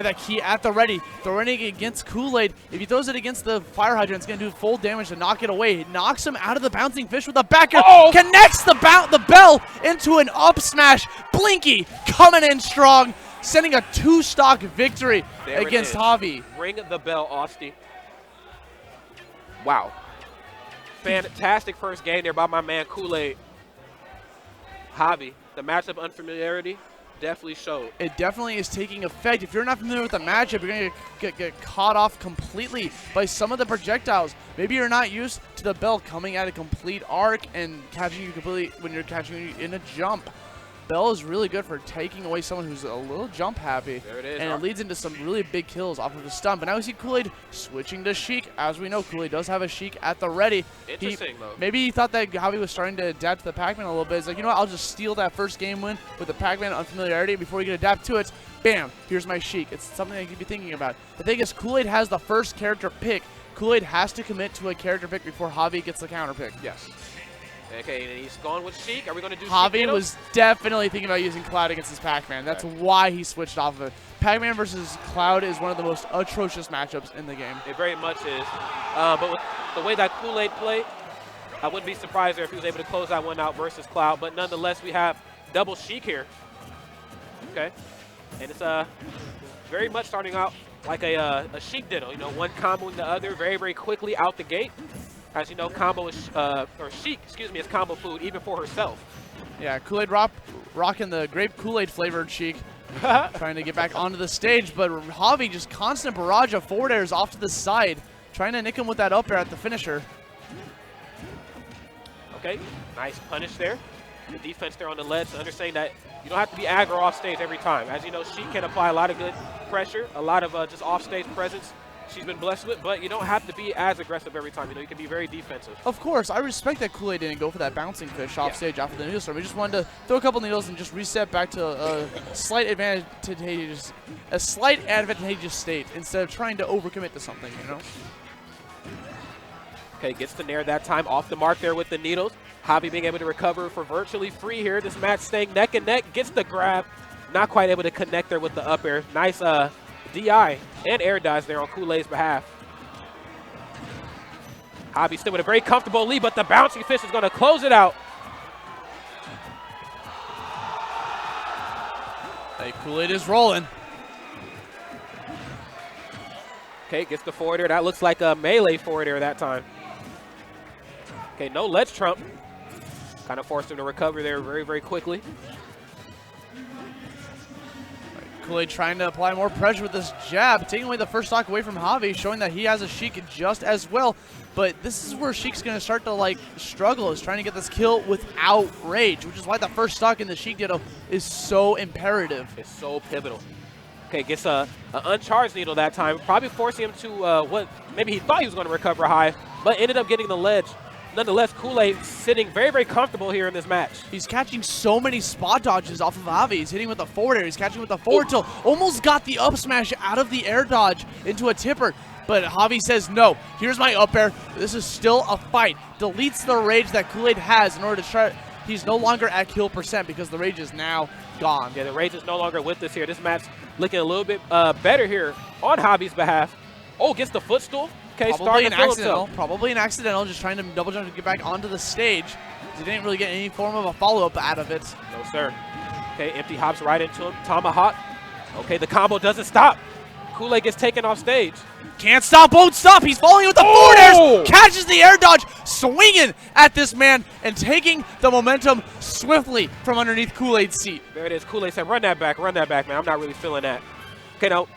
That key at the ready, throwing it against Kool-Aid. If he throws it against the fire hydrant, it's going to do full damage to knock it away. It knocks him out of the bouncing fish with a back air. Oh! Connects the bell into an up smash. Blinky coming in strong, sending a 2-stock victory against Javi. Ring the bell, Austin. Wow. Fantastic first game there by my man Kool-Aid. Javi, the matchup unfamiliarity definitely showed. It definitely is taking effect. If you're not familiar with the matchup, you're going to get caught off completely by some of the projectiles. Maybe you're not used to the bell coming at a complete arc and catching you completely when you're catching you in a jump. Bell is really good for taking away someone who's a little jump happy. There it is. And it leads into some really big kills off of the stun. But now we see Kool-Aid switching to Sheik. As we know, Kool-Aid does have a Sheik at the ready. Interesting, though. Maybe he thought that Javi was starting to adapt to the Pac-Man a little bit. He's like, you know what, I'll just steal that first game win with the Pac-Man unfamiliarity before we can adapt to it. Bam, here's my Sheik. It's something I could be thinking about. The thing is, Kool-Aid has the first character pick. Kool-Aid has to commit to a character pick before Javi gets the counter pick. Yes. Okay, and he's going with Sheik. Are we going to do Javi Sheik was definitely thinking about using Cloud against his Pac-Man. That's why he switched off of it. Pac-Man versus Cloud is one of the most atrocious matchups in the game. It very much is. But with the way that Kool-Aid played, I wouldn't be surprised there if he was able to close that one out versus Cloud. But nonetheless, we have double Sheik here. Okay. And it's very much starting out like a Sheik ditto. You know, one comboing the other very, very quickly out the gate. As you know, combo is, or Sheik, excuse me, is combo food even for herself. Yeah, Kool-Aid rocking the grape Kool-Aid flavored Sheik. Trying to get back onto the stage, but Javi just constant barrage of forward airs off to the side, trying to nick him with that up air at the finisher. Okay, nice punish there. The defense there on the ledge, understanding that you don't have to be aggro off stage every time. As you know, Sheik can apply a lot of good pressure, a lot of just off stage presence she's been blessed with, but you don't have to be as aggressive every time. You know, you can be very defensive. Of course, I respect that Kool-Aid didn't go for that bouncing fish off stage after the needle storm. He just wanted to throw a couple needles and just reset back to a slight advantageous state instead of trying to overcommit to something, you know? Okay, gets to Nair that time, off the mark there with the needles. Javi being able to recover for virtually free here. This match staying neck and neck, gets the grab. Not quite able to connect there with the up air. Nice DI and air dives there on Kool-Aid's behalf. Javi still with a very comfortable lead, but the bouncing fish is going to close it out. Hey, Kool-Aid is rolling. Okay, gets the forward air. That looks like a melee forward air that time. Okay, no ledge trump. Kind of forced him to recover there very, very quickly. Kool-Aid trying to apply more pressure with this jab, taking away the first stock away from Javi, showing that he has a Sheik just as well. But this is where Sheik's going to start to like struggle, is trying to get this kill without rage, which is why the first stock in the Sheik ditto is so imperative. It's so pivotal. Okay, gets an uncharged needle that time, probably forcing him to what maybe he thought he was going to recover high, but ended up getting the ledge. Nonetheless, Kool-Aid sitting very, very comfortable here in this match. He's catching so many spot dodges off of Javi. He's hitting with the forward air. He's catching with the forward tilt. Almost got the up smash out of the air dodge into a tipper. But Javi says, no, here's my up air. This is still a fight. Deletes the rage that Kool-Aid has in order to try. He's no longer at kill percent because the rage is now gone. Yeah, the rage is no longer with us here. This match looking a little bit better here on Javi's behalf. Oh, gets the footstool. Okay, probably an accidental, just trying to double jump to get back onto the stage. He didn't really get any form of a follow-up out of it. No, sir. Okay, empty hops right into him. Tomahawk. Okay, the combo doesn't stop. Kool-Aid gets taken off stage. Can't stop, won't stop. He's falling with the forward airs. Catches the air dodge, swinging at this man and taking the momentum swiftly from underneath Kool-Aid's seat. There it is. Kool-Aid said, run that back, man. I'm not really feeling that. Okay, now,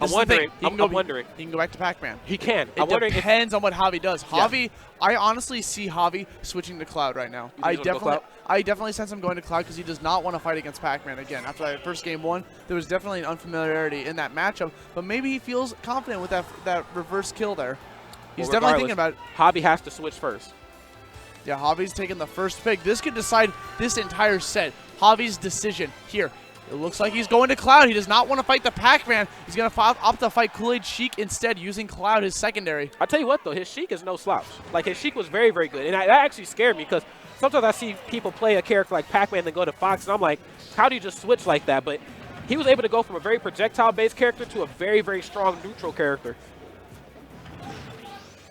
I'm wondering. He can go back to Pac-Man. He can. It depends on what Javi does. Javi, I honestly see Javi switching to Cloud right now. I definitely sense him going to Cloud because he does not want to fight against Pac-Man again. After that first game one, there was definitely an unfamiliarity in that matchup, but maybe he feels confident with that reverse kill there. He's definitely thinking about it. Javi has to switch first. Yeah, Javi's taking the first pick. This could decide this entire set. Javi's decision here. It looks like he's going to Cloud. He does not want to fight the Pac-Man. He's going to opt to fight Kool-Aid Sheik instead, using Cloud as secondary. I'll tell you what, though. His Sheik is no slouch. Like, his Sheik was very, very good. And that actually scared me because sometimes I see people play a character like Pac-Man and then go to Fox, and I'm like, how do you just switch like that? But he was able to go from a very projectile-based character to a very, very strong neutral character.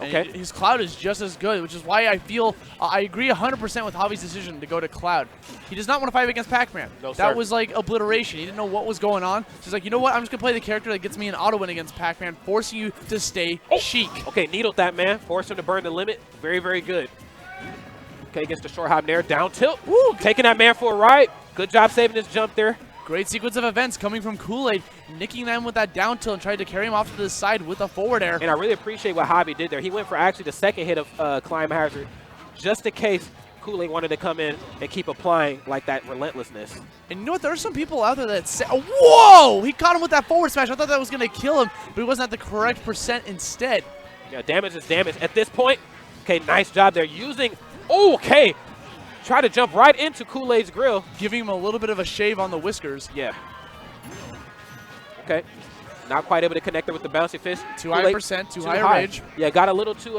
Okay. And his Cloud is just as good, which is why I feel I agree 100% with Javi's decision to go to Cloud. He does not want to fight against Pac-Man. No, that sir. was like obliteration. He didn't know what was going on. So he's like, you know what? I'm just going to play the character that gets me an auto win against Pac-Man, forcing you to stay Sheik. Okay, needled that, man. Forced him to burn the limit. Very, very good. Okay, gets the short hop Nair. Down tilt. Woo, taking that man for a ride. Good job saving his jump there. Great sequence of events coming from Kool-Aid, nicking them with that down tilt and tried to carry him off to the side with a forward air. And I really appreciate what Javi did there. He went for actually the second hit of Climb Hazard, just in case Kool-Aid wanted to come in and keep applying like that relentlessness. And you know what? There are some people out there that say, oh, whoa! He caught him with that forward smash. I thought that was going to kill him, but he wasn't at the correct percent instead. Yeah, damage is damage. At this point, okay, nice job there. Using, okay. Try to jump right into Kool-Aid's grill. Giving him a little bit of a shave on the whiskers. Yeah. Okay. Not quite able to connect there with the bouncy fish. Too high percent, too high rage. Yeah, got a little too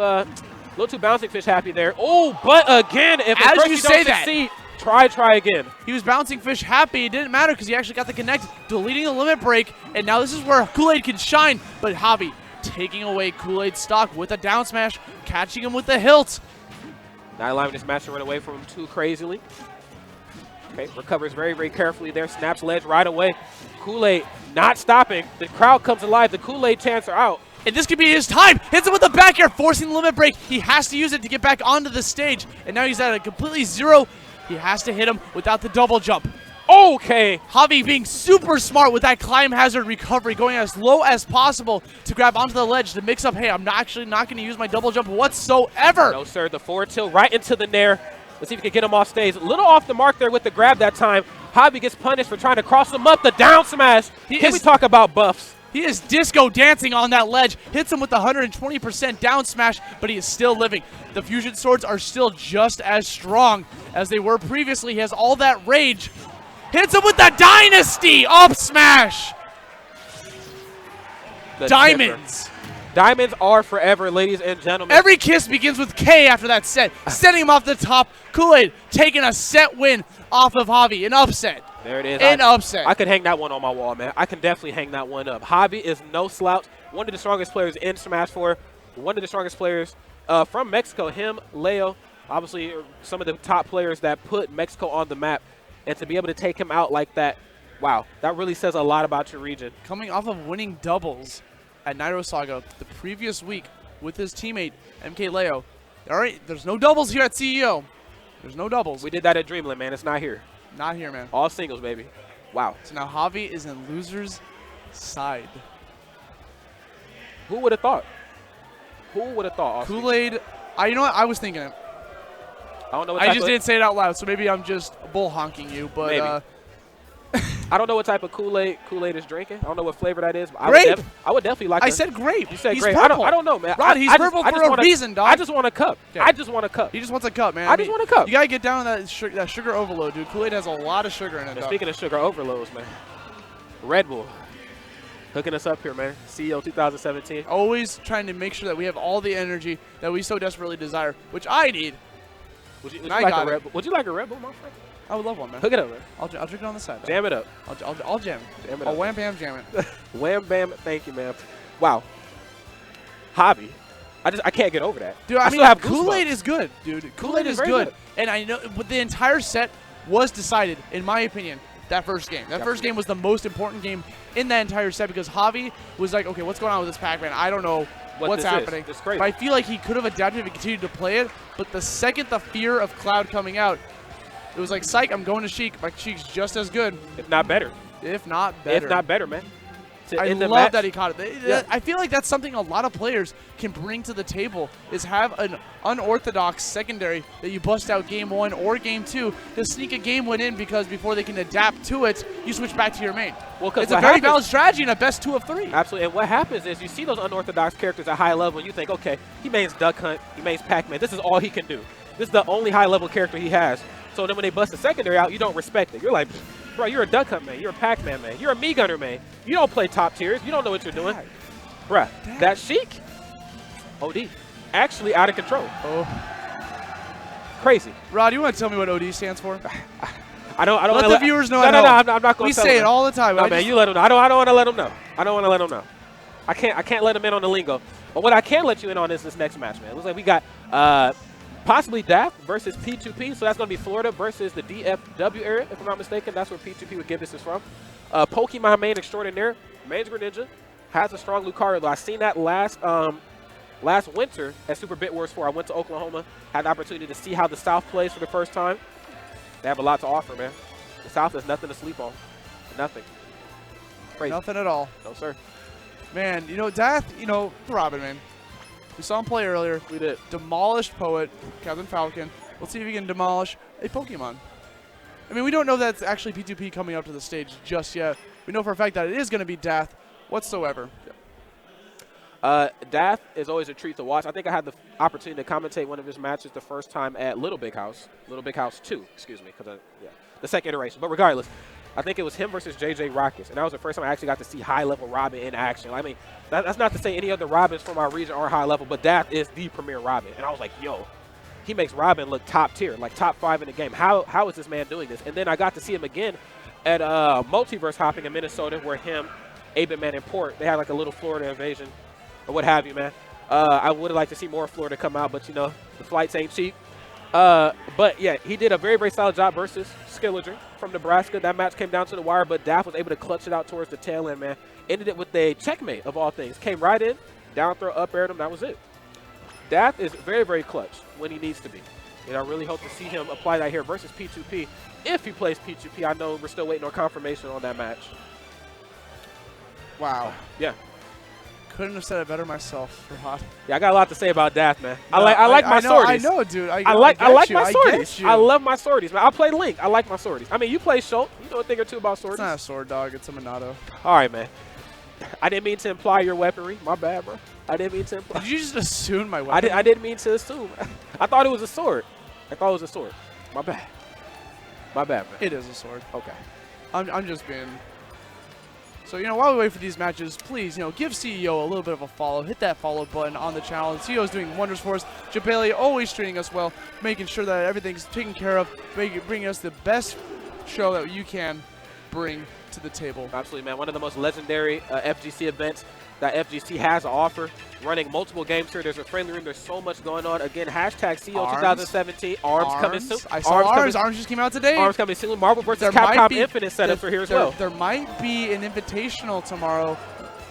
bouncy fish happy there. Oh, but again, if as first you you say don't that, succeed, try again. He was bouncing fish happy. It didn't matter because he actually got the connect, deleting the limit break, and now this is where Kool-Aid can shine. But Javi taking away Kool-Aid's stock with a down smash, catching him with the hilt. Not allowing this match to run away from him too crazily. Okay, recovers very, very carefully there. Snaps ledge right away. Kool-Aid not stopping. The crowd comes alive. The Kool-Aid chants are out. And this could be his time. Hits him with the back air, forcing the limit break. He has to use it to get back onto the stage. And now he's at a completely zero. He has to hit him without the double jump. Okay. Javi being super smart with that climb hazard recovery, going as low as possible to grab onto the ledge to mix up, hey, I'm actually not going to use my double jump whatsoever. No, sir. The forward tilt right into the Nair. Let's see if we can get him off stage. A little off the mark there with the grab that time. Javi gets punished for trying to cross him up. The down smash. Can we talk about buffs? He is disco dancing on that ledge. Hits him with the 120% down smash, but he is still living. The fusion swords are still just as strong as they were previously. He has all that rage. Hits him with the Dynasty up smash. Diamonds. Diamonds are forever, ladies and gentlemen. Every kiss begins with K after that set. Sending him off the top. Kool-Aid taking a set win off of Javi. An upset. There it is. An upset. I could hang that one on my wall, man. I can definitely hang that one up. Javi is no slouch. One of the strongest players in Smash 4. One of the strongest players from Mexico. Him, Leo, obviously some of the top players that put Mexico on the map. And to be able to take him out like that, wow, that really says a lot about your region. Coming off of winning doubles at Nairo Saga the previous week with his teammate, MK Leo. All right, there's no doubles here at CEO. There's no doubles. We did that at Dreamland, man. It's not here. Not here, man. All singles, baby. Wow. So now Javi is in loser's side. Who would have thought? Who would have thought? Kool-Aid, you know what? I was thinking it. I don't know what I just didn't say it out loud, so maybe I'm just bull honking you, but I don't know what type of Kool-Aid is drinking. I don't know what flavor that is. But grape. I would definitely like. I said grape. You said he's grape. Purple. I don't know, man. Rod, he's purple for a reason, dog. I just want a cup. Okay. I just want a cup. He just wants a cup, man. I just want a cup. You gotta get down on that sugar overload, dude. Kool-Aid has a lot of sugar in it. And speaking of sugar overloads, man, Red Bull hooking us up here, man. CEO 2017. Always trying to make sure that we have all the energy that we so desperately desire, which I need. Would you like a Red Bull? Would you like a Red Bull, my friend? I would love one, man. Hook it up, man. I'll drink it on the side. Jam it up. I'll jam. Jam it I'll up. wham bam jam it. Wham bam. Thank you, man. Wow. Javi. I can't get over that. Dude, I mean, still have Kool-Aid goosebumps. is good, dude. Kool-Aid is very good. And I know, but the entire set was decided, in my opinion, that first game. That first game was the most important game in that entire set because Javi was like, okay, what's going on with this Pac-Man? I don't know what's happening. It's crazy. But I feel like he could have adapted if he continued to play it. But the second the fear of Cloud coming out, it was like, psych, I'm going to Sheik. My Sheik's just as good. If not better. If not better. If not better, man. I love that he caught it. Yeah. I feel like that's something a lot of players can bring to the table is have an unorthodox secondary that you bust out game 1 or game 2 to sneak a game win in because before they can adapt to it, you switch back to your main. Well, it's a very valid strategy in a best 2 of 3. Absolutely. And what happens is you see those unorthodox characters at high level and you think, okay, he mains Duck Hunt, he mains Pac-Man. This is all he can do. This is the only high level character he has. So then when they bust the secondary out, you don't respect it. You're like, bro, you're a Duck Hunt man. You're a Pac-Man man. You're a Me Gunner man. You don't play top tiers. You don't know what you're doing. Bruh, that Sheik, OD, actually out of control. Oh. Crazy. Rod, you want to tell me what OD stands for? I don't Let the viewers know. No, I'm not going to. We say it all the time. No, man, you let them know. I don't want to let them know. I don't want to let them know. I can't let them in on the lingo. But what I can let you in on is this next match, man. It looks like we got possibly DAF versus P2P. So that's going to be Florida versus the DFW area, if I'm not mistaken. That's where P2P would give this is from. Pokemon main extraordinaire, Man's Greninja, has a strong Lucario, though. I seen that last winter at Super Bit Wars 4. I went to Oklahoma, had the opportunity to see how the South plays for the first time. They have a lot to offer, man. The South is nothing to sleep on. Nothing. Crazy. Nothing at all. No, sir. Man, you know, Dath, you know, Robin, man. We saw him play earlier. We did. Demolished Poet, Captain Falcon. Let's see if he can demolish a Pokemon. I mean, we don't know that's actually P2P coming up to the stage just yet. We know for a fact that it is going to be Dath whatsoever. Dath is always a treat to watch. I think I had the opportunity to commentate one of his matches the first time at Little Big House 2, excuse me, because the second iteration. But regardless, I think it was him versus JJ Rockets, and that was the first time I actually got to see high-level Robin in action. I mean, that's not to say any other Robins from our region are high-level, but Dath is the premier Robin. And I was like, yo, he makes Robin look top tier, like top 5 in the game. How is this man doing this? And then I got to see him again at Multiverse Hopping in Minnesota, where him, Aben Man, and Port, they had like a little Florida invasion or what have you, man. I would have liked to see more Florida come out, but, you know, the flights ain't cheap. But, yeah, he did a very, very solid job versus Skillinger from Nebraska. That match came down to the wire, but Dath was able to clutch it out towards the tail end, man. Ended it with a checkmate, of all things. Came right in, down throw, up aired him. That was it. Dath is very, very clutch when he needs to be. And I really hope to see him apply that here versus P2P. If he plays P2P, I know we're still waiting on confirmation on that match. Wow. Yeah. Couldn't have said it better myself, Rod. Yeah, I got a lot to say about Dath, man. No, I like my sorties. I know, dude. I like my sorties. I love my sorties, man. I play Link. I like my sorties. I mean, you play Schultz. You know a thing or two about sorties. It's not a sword dog. It's a Monado. All right, man. I didn't mean to imply your weaponry. My bad, bro. I didn't mean to imply. Did you just assume my weapon? I didn't mean to assume. I thought it was a sword. I thought it was a sword. My bad. My bad, man. It is a sword. Okay. I'm just being. So, you know, while we wait for these matches, please, you know, give CEO a little bit of a follow. Hit that follow button on the channel. And CEO is doing wonders for us. Japeli always treating us well, making sure that everything's taken care of, bringing us the best show that you can bring to the table. Absolutely, man. One of the most legendary FGC events that FGC has to offer. Running multiple games here. There's a friendly room. There's so much going on. Again, hashtag CEO 2017. Arms coming soon. I saw Arms. Arms just came out today. Arms coming soon. Marvel versus Capcom Infinite setups are here as well. There might be an invitational tomorrow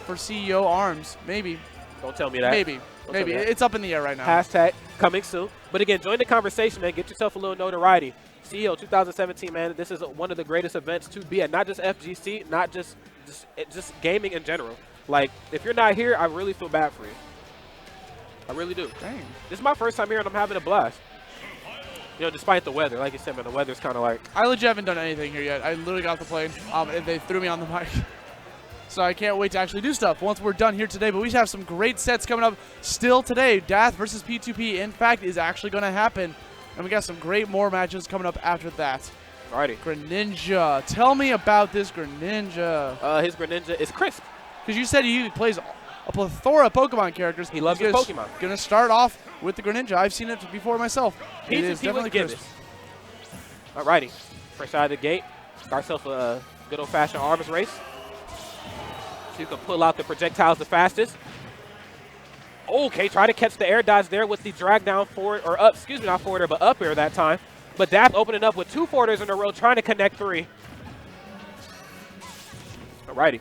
for CEO Arms. Maybe. Don't tell me that. Maybe. Maybe. It's up in the air right now. Hashtag coming soon. But again, join the conversation, man. Get yourself a little notoriety. CEO 2017, man. This is one of the greatest events to be at. Not just FGC, not just gaming in general. Like, if you're not here, I really feel bad for you. I really do. Dang. This is my first time here, and I'm having a blast. You know, despite the weather. Like you said, man, the weather's kind of like... I legit haven't done anything here yet. I literally got off the plane, and they threw me on the mic. So I can't wait to actually do stuff once we're done here today. But we have some great sets coming up still today. Dath versus P2P, in fact, is actually going to happen. And we got some great more matches coming up after that. Alrighty. Greninja. Tell me about this Greninja. His Greninja is crisp. Because you said he plays a plethora of Pokemon characters. He loves his Pokemon. Going to start off with the Greninja. I've seen it before myself. It is definitely crisp. Alrighty. Fresh out of the gate. Got ourselves a good old-fashioned arms race. So you can pull out the projectiles the fastest. Okay, try to catch the air dodge there with the drag down forward, or up, excuse me, not forward air, but up air that time. But Dath opening up with 2 forwarders in a row, trying to connect 3. Alrighty.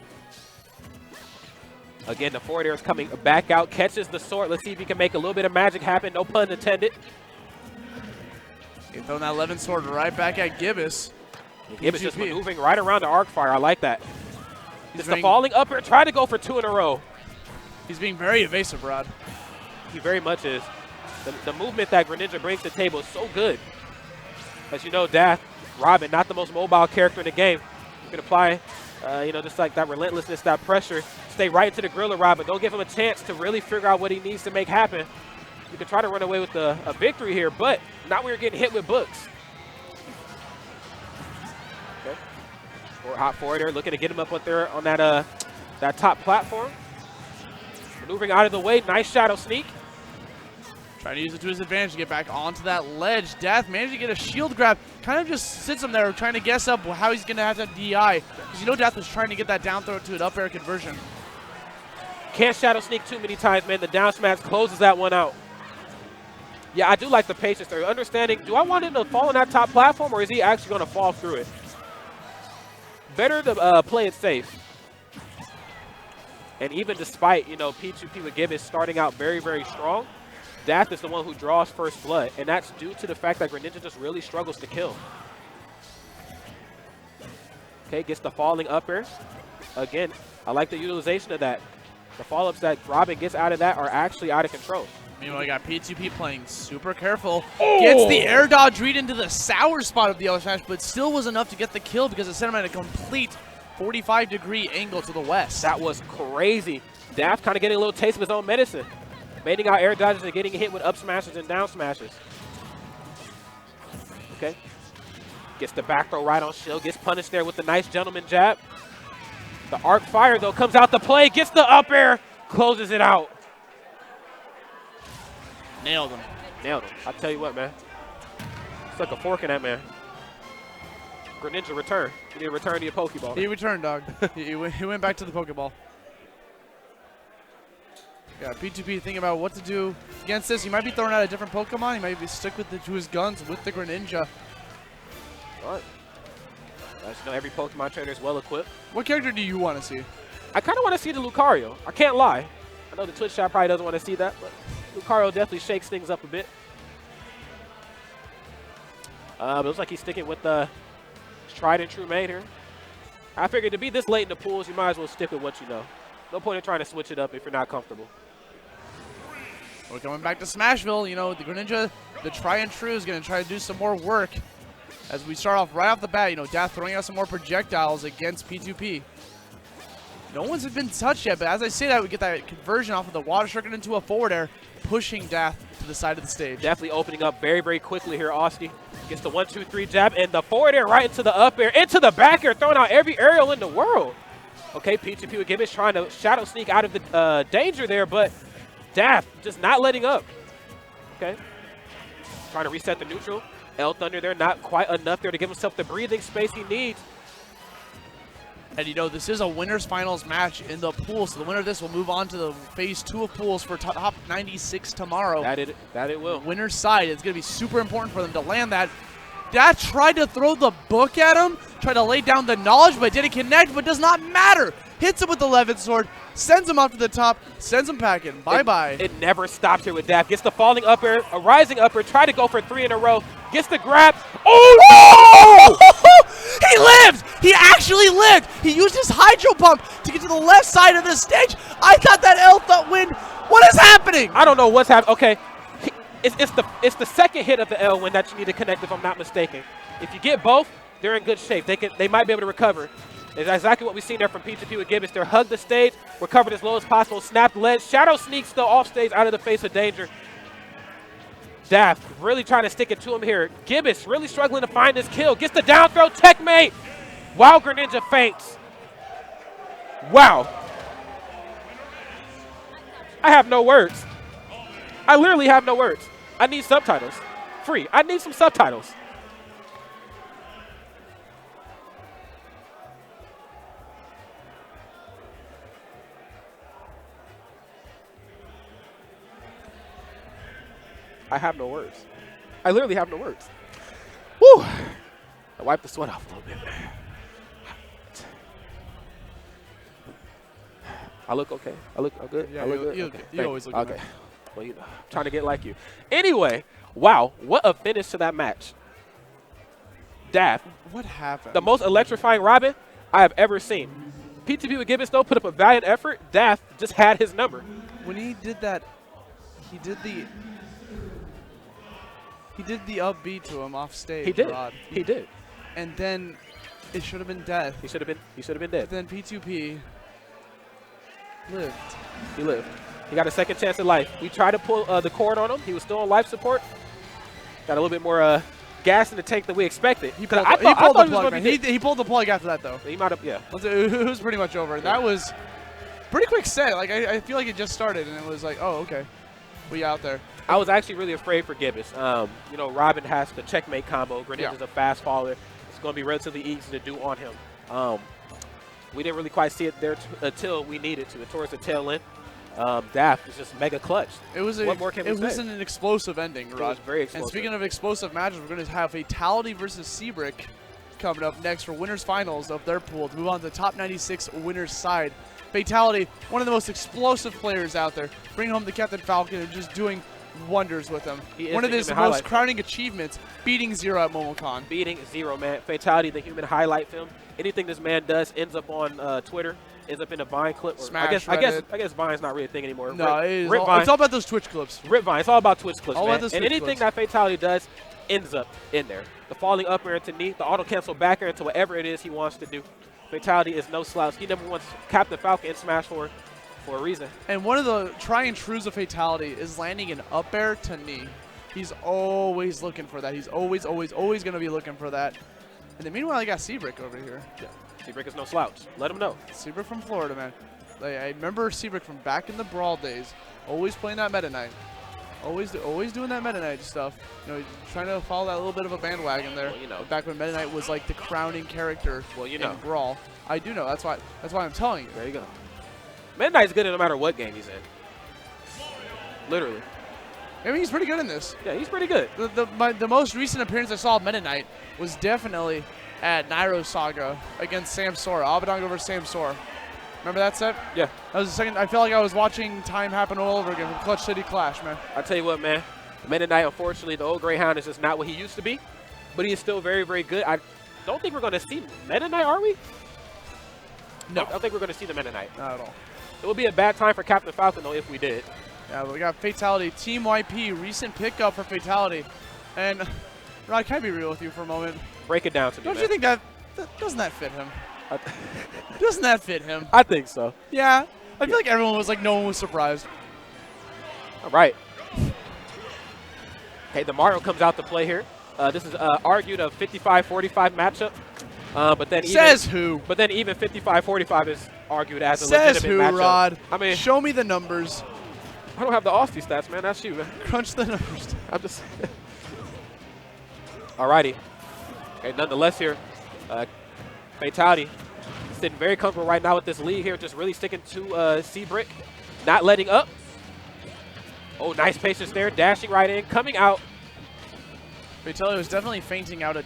Again, the forward air is coming back out, catches the sword. Let's see if he can make a little bit of magic happen. No pun intended. He's throwing that 11 sword right back at Gibbous. Gibbous just maneuvering right around the arc fire. I like that. Just the falling up air, try to go for 2 in a row. He's being very evasive, Rod. He very much is. The movement that Greninja brings to the table is so good. As you know, Dath, Robin, not the most mobile character in the game. You can apply, you know, just like that relentlessness, that pressure. Stay right into the grill of Robin. Don't give him a chance to really figure out what he needs to make happen. You can try to run away with a victory here, but not when you're getting hit with books. Okay. Hot forward there, looking to get him up there on that top platform. Maneuvering out of the way, nice shadow sneak. Trying to use it to his advantage to get back onto that ledge. Dath managed to get a shield grab. kind of just sits him there trying to guess up how he's going to have DI. Because you know Death was trying to get that down throw to an up air conversion. Can't shadow sneak too many times, man. The down smash closes that one out. Yeah, I do like the patience there. Understanding, do I want him to fall on that top platform, or is he actually going to fall through it? Better to play it safe. And even despite, you know, P2P with Gibbous starting out very, very strong, Daft is the one who draws first blood, and that's due to the fact that Greninja just really struggles to kill. Okay, gets the falling up air. Again, I like the utilization of that. The follow-ups that Robin gets out of that are actually out of control. Meanwhile, you got P2P playing super careful. Oh! Gets the air dodge read into the sour spot of the other smash, but still was enough to get the kill because it sent him at a complete 45-degree angle to the west. That was crazy. Daft kind of getting a little taste of his own medicine. Baiting out air dodges and getting hit with up smashes and down smashes. Okay. Gets the back throw right on shield. Gets punished there with the nice gentleman jab. The arc fire, though, comes out to play. Gets the up air. Closes it out. Nailed him. Nailed him. I tell you what, man. Stuck a fork in that man. Greninja, return. You need to return to your Pokeball. He returned, dog. he went back to the Pokeball. Yeah, P2P thinking about what to do against this. He might be throwing out a different Pokemon. He might be stick with to his guns with the Greninja. All right. I just know every Pokemon trainer is well equipped. What character do you want to see? I kind of want to see the Lucario. I can't lie. I know the Twitch chat probably doesn't want to see that, but Lucario definitely shakes things up a bit. But it looks like he's sticking with the tried and true main here. I figured to be this late in the pools, you might as well stick with what you know. No point in trying to switch it up if you're not comfortable. We're coming back to Smashville. You know, the Greninja, the try and true, is going to try to do some more work. As we start off right off the bat, you know, Daft throwing out some more projectiles against P2P. No one's been touched yet, but as I say that, we get that conversion off of the water shuriken into a forward air, pushing Daft to the side of the stage. Definitely opening up very, very quickly here, Austin. Gets the 1-2-3 jab, and the forward air right into the up air, into the back air, throwing out every aerial in the world. Okay, P2P with Gibbous trying to shadow sneak out of the danger there, but Daft just not letting up. Okay. Trying to reset the neutral. L Thunder there, not quite enough there to give himself the breathing space he needs. And you know, this is a winner's finals match in the pool, so the winner of this will move on to the phase 2 of pools for top 96 tomorrow. That it will. The winner's side, it's going to be super important for them to land that. Daft tried to throw the book at him, tried to lay down the knowledge, but didn't connect, but does not matter. Hits him with the 11th sword, sends him off to the top, sends him packing. Bye-bye. It never stops here with Daft. Gets the falling up air, a rising up air, try to go for 3 in a row. Gets the grab. Oh, no! He lived! He actually lived! He used his hydro pump to get to the left side of the stage. I got that L thought win. What is happening? I don't know what's happening. Okay. It's the second hit of the L win that you need to connect, if I'm not mistaken. If you get both, they're in good shape. They might be able to recover. It's exactly what we've seen there from P2P with Gibbous. They're hug the stage, recovered as low as possible, snap the ledge, shadow sneaks still off stage out of the face of danger. Daft really trying to stick it to him here. Gibbous really struggling to find this kill. Gets the down throw, techmate. Wow, Greninja faints. Wow. I have no words. I literally have no words. I need subtitles. Free. I need some subtitles. I have no words. I literally have no words. Woo! I wiped the sweat off a little bit. I look okay. I look good. Yeah, I look good. You always look good. Okay. Well, you know, I'm trying to get like you. Anyway, wow, what a finish to that match. Daft. What happened? The most electrifying Robin I have ever seen. P2P with Gibbous, though, put up a valiant effort. Daft just had his number. When he did that, he did the upbeat to him off stage. He did. Rod. He did. And then it should have been death. He should have been dead. But then P2P lived. He lived. He got a second chance at life. We tried to pull the cord on him. He was still on life support. Got a little bit more gas in the tank than we expected. He pulled the plug after that, though. He might have, yeah. It was pretty much over. That was pretty quick set. Like I feel like it just started, and it was like, oh, okay. We out there. I was actually really afraid for Gibbous. You know, Robin has the checkmate combo. Greninja is a fast faller. It's going to be relatively easy to do on him. We didn't really quite see it there until we needed to. Towards the tail end, Daft is just mega clutch. It was what more can we say? It was an explosive ending, Rod. It was very explosive. And speaking of explosive matches, we're going to have Fatality versus Seabrick coming up next for winners finals of their pool to move on to the top 96 winners side. Fatality, one of the most explosive players out there, bringing home the Captain Falcon and just doing wonders with him. One of his most crowning achievements, beating ZeRo at MomoCon. Beating ZeRo, man. Fatality, the human highlight film. Anything this man does ends up on Twitter, ends up in a Vine clip. Smash, I guess Vine's not really a thing anymore. No, it's all about those Twitch clips. Rip Vine, it's all about Twitch clips, all man. About those and Twitch anything clips. that Fatality does ends up in there. The falling up air into knee, the auto cancel back air into whatever it is he wants to do. Fatality is no slouch. He never wants Captain Falcon in Smash for a reason. And one of the try and trues of Fatality is landing an up air to knee. He's always looking for that. He's always going to be looking for that. And then meanwhile, I got Seabrick over here. Yeah. Seabrick is no slouch. Let him know. Seabrick from Florida, man. Like, I remember Seabrick from back in the Brawl days, always playing that Meta Knight. Always doing that Meta Knight stuff. You know, trying to follow that little bit of a bandwagon there. Well, you know. Back when Meta Knight was like the crowning character well, you know. in Brawl. I do know. That's why I'm telling you. There you go. Meta Knight's good no matter what game he's in. Literally. I mean, he's pretty good in this. Yeah, he's pretty good. The most recent appearance I saw of Meta Knight was definitely at Nairo Saga against Sam Sora. Abadongo versus Sam Sora. Remember that set? Yeah. That was the second. I felt like I was watching time happen all over again from Clutch City Clash, man. I tell you what, man. Meta Knight, unfortunately, the old Greyhound is just not what he used to be. But he is still very, very good. I don't think we're going to see Meta Knight, are we? No. I don't think we're going to see the Meta Knight. Not at all. It would be a bad time for Captain Falcon, though, if we did. Yeah, but we got Fatality. Team YP, recent pickup for Fatality. And, Rod, can I be real with you for a moment? Break it down to me, Don't man. you think doesn't that fit him? Doesn't that fit him? I think so. Yeah. I feel like everyone was like, no one was surprised. All right. Okay, the Mario comes out to play here. This is argued a 55-45 matchup. But then Says who? But then even 55-45 is argued as a Says legitimate who, matchup. Rod? I mean, show me the numbers. I don't have the Aussie stats, man. That's you, man. Crunch the numbers. I'm just. Alrighty. Okay, nonetheless here, Fatality sitting very comfortable right now with this lead here, just really sticking to Seabrick, not letting up. Oh, nice patience there, dashing right in, coming out. Fatality was definitely fainting out a